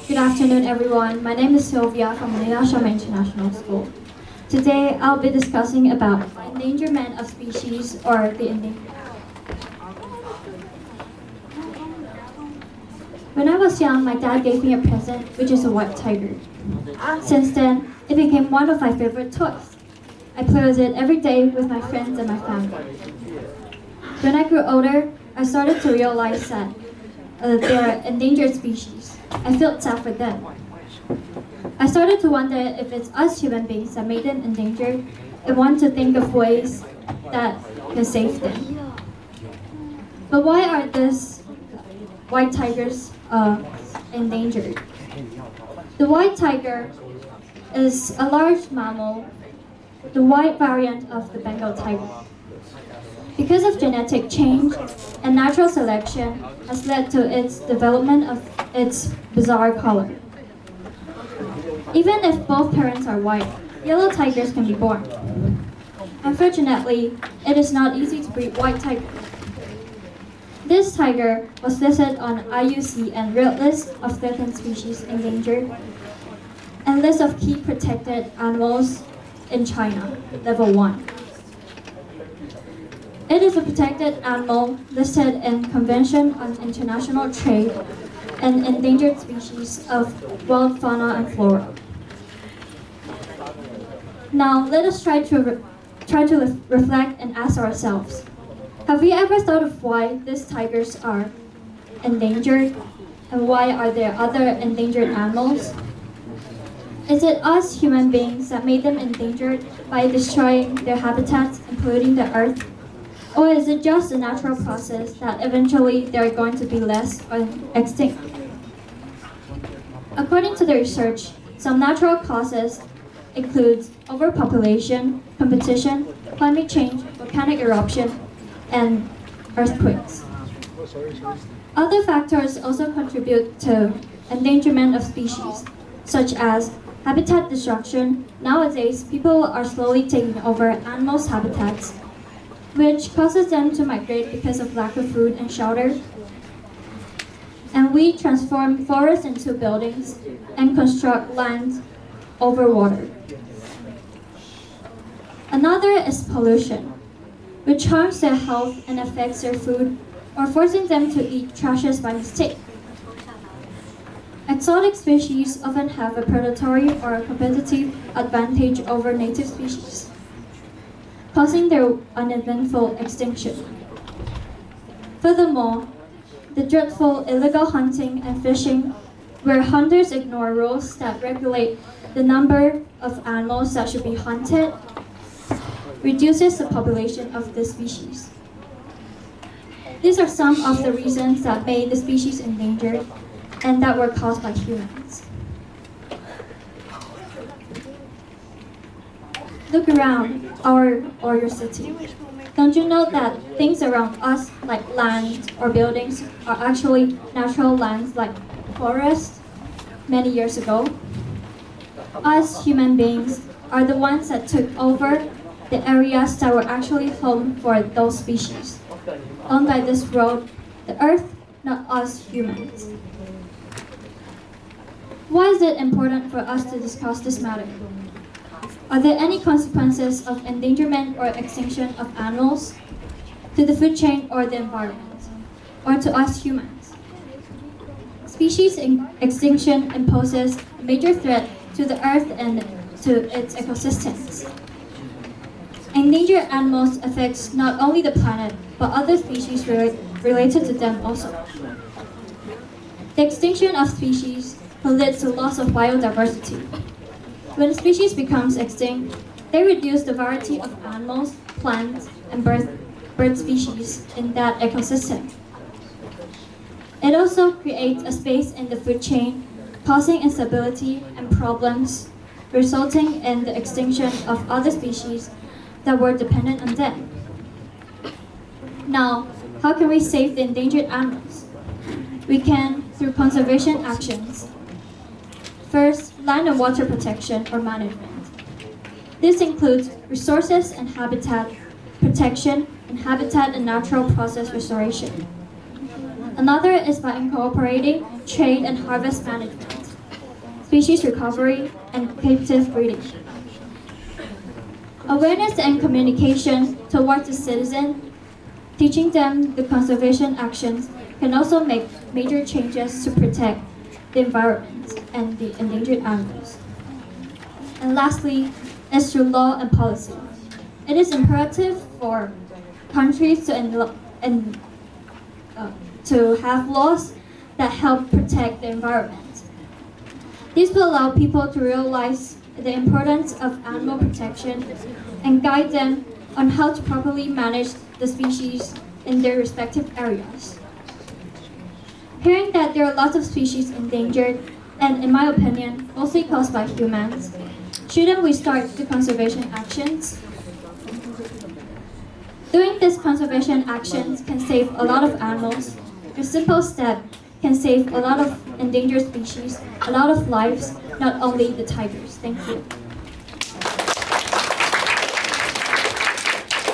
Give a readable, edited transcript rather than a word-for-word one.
Good afternoon, everyone. My name is Silvia from Manila Xiamen International School. Today, I'll be discussing about endangerment of species or the endangered. When I was young, my dad gave me a present, which is a white tiger. Since then, it became one of my favorite toys. I play with it every day with my friends and my family. When I grew older, I started to realize that they are endangered species. I felt sad for them. I started to wonder if it's us human beings that made them endangered and want to think of ways that can save them. But why are these white tigers endangered? The white tiger is a large mammal, the white variant of the Bengal tiger. Because of genetic change and natural selection has led to its development of its bizarre color. Even if both parents are white, yellow tigers can be born. Unfortunately, it is not easy to breed white tigers. This tiger was listed on IUCN Red List of Threatened Species Endangered and List of Key Protected Animals in China, Level 1. It is a protected animal listed in Convention on International Trade and Endangered Species of Wild Fauna and Flora. Now, let us try to reflect and ask ourselves, have we ever thought of why these tigers are endangered and why are there other endangered animals? Is it us human beings that made them endangered by destroying their habitats and polluting the earth? Or is it just a natural process that eventually they're going to be less or extinct? According to the research, some natural causes include overpopulation, competition, climate change, volcanic eruption, and earthquakes. Other factors also contribute to endangerment of species, such as habitat destruction. Nowadays, people are slowly taking over animals' habitats, which causes them to migrate because of lack of food and shelter. And we transform forests into buildings and construct land over water. Another is pollution, which harms their health and affects their food or forcing them to eat trashes by mistake. Exotic species often have a predatory or a competitive advantage over native species, causing their uneventful extinction. Furthermore, the dreadful illegal hunting and fishing, where hunters ignore rules that regulate the number of animals that should be hunted, reduces the population of this species. These are some of the reasons that made the species endangered and that were caused by humans. Look around or your city. Don't you know that things around us, like land or buildings, are actually natural lands like forests many years ago? Us human beings are the ones that took over the areas that were actually home for those species, owned by this world, the earth, not us humans. Why is it important for us to discuss this matter? Are there any consequences of endangerment or extinction of animals to the food chain or the environment, or to us humans? Species extinction imposes a major threat to the earth and to its ecosystems. Endangered animals affect not only the planet, but other species related to them also. The extinction of species will lead to loss of biodiversity. When a species becomes extinct, they reduce the variety of animals, plants, and bird species in that ecosystem. It also creates a space in the food chain, causing instability and problems, resulting in the extinction of other species that were dependent on them. Now, how can we save the endangered animals? We can through conservation actions. First, land and water protection or management. This includes resources and habitat protection and habitat and natural process restoration. Another is by incorporating trade and harvest management. species recovery, and captive breeding. Awareness and communication towards the citizen, teaching them the conservation actions, can also make major changes to protect the environment and the endangered animals. And lastly, is through law and policy. It is imperative for countries to have laws that help protect the environment. These will allow people to realize the importance of animal protection and guide them on how to properly manage the species in their respective areas. Hearing that there are lots of species endangered, and in my opinion, mostly caused by humans, shouldn't we start the conservation actions? Doing these conservation actions can save a lot of animals. A simple step can save a lot of endangered species, a lot of lives, not only the tigers. Thank you.